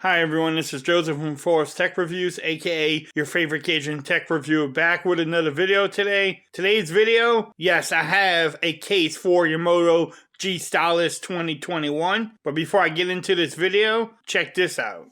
Hi everyone, this is Joseph from Forest Tech Reviews, aka your favorite Cajun tech reviewer, back with another video today. Today's video, yes, I have a case for your Moto G Stylus 2021. But before I get into this video, check this out.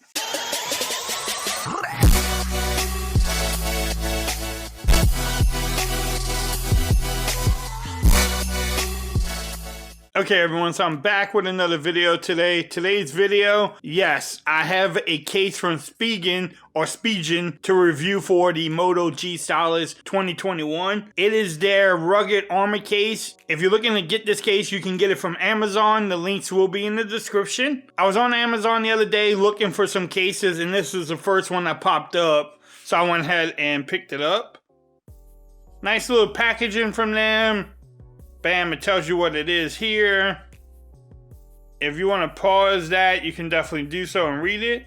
Okay everyone, so I'm back with another video today. Today's video, yes, I have a case from Spigen to review for the Moto G Stylus 2021. It is their rugged armor case. If you're looking to get this case, you can get it from Amazon. The links will be in the description. I was on Amazon the other day looking for some cases, and this was the first one that popped up. So I went ahead and picked it up. Nice little packaging from them. Bam, it tells you what it is here. If you want to pause that, you can definitely do so and read it.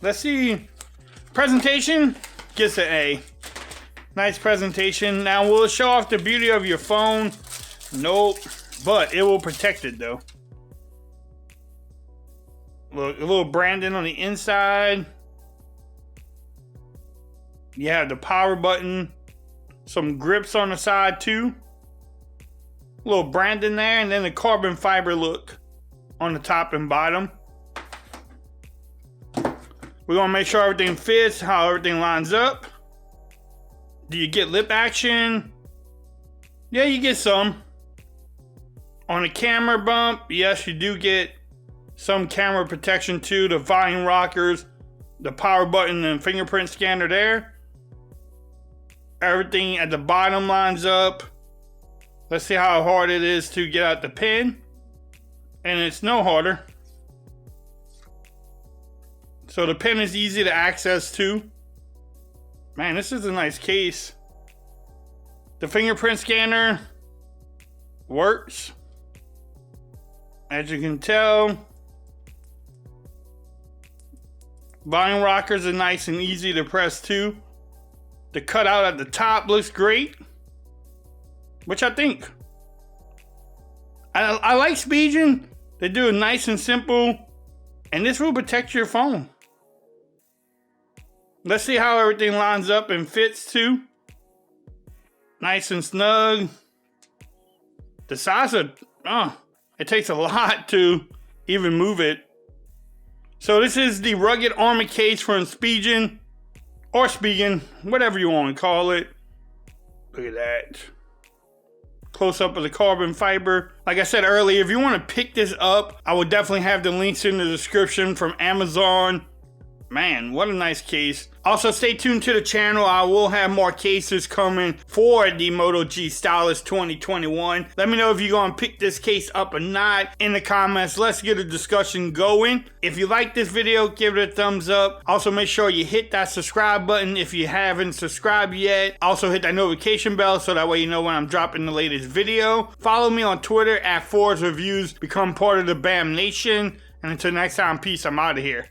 Let's see. Presentation gets an A. Nice presentation. Now, will it show off the beauty of your phone? Nope. But it will protect it though. Look, a little branding on the inside. You have the power button. Some grips on the side too. Little branding there, and then the carbon fiber look on the top and bottom. We're gonna make sure everything fits, how everything lines up. Do you get lip action? Yeah, you get some. On the camera bump, yes, you do get some camera protection too. The volume rockers, the power button, and fingerprint scanner there. Everything at the bottom lines up. Let's see how hard it is to get out the pin. And it's no harder. So the pin is easy to access too. Man, this is a nice case. The fingerprint scanner works. As you can tell. Volume rockers are nice and easy to press too. The cutout at the top looks great. Which I think. I like Spigen. They do it nice and simple. And this will protect your phone. Let's see how everything lines up and fits too. Nice and snug. The size of, it takes a lot to even move it. So this is the rugged armor case from Spigen. Or Spigen, whatever you want to call it. Look at that. Close up of the carbon fiber. Like I said earlier, if you want to pick this up, I will definitely have the links in the description from Amazon. Man, what a nice case. Also, stay tuned to the channel. I will have more cases coming for the Moto G Stylus 2021. Let me know if you're going to pick this case up or not in the comments. Let's get a discussion going. If you like this video, give it a thumbs up. Also, make sure you hit that subscribe button if you haven't subscribed yet. Also, hit that notification bell so that way you know when I'm dropping the latest video. Follow me on Twitter at Forest Reviews. Become part of the BAM Nation. And until next time, peace. I'm out of here.